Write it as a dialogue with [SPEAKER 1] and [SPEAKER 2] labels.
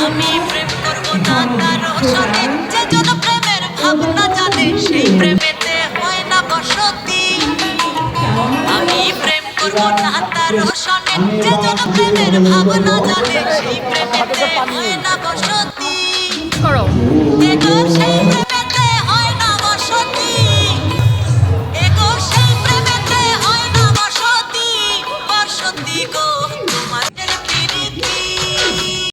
[SPEAKER 1] আমি প্রেম করব না কারো সনে, যে জন প্রেমের ভাবনা জানে সেই প্রেমেতে হয় না বসতি। আমি প্রেম করব না কারো সনে, যে জন প্রেমের ভাবনা জানে সেই প্রেমেতে হয় না বসতি। দেখো সেই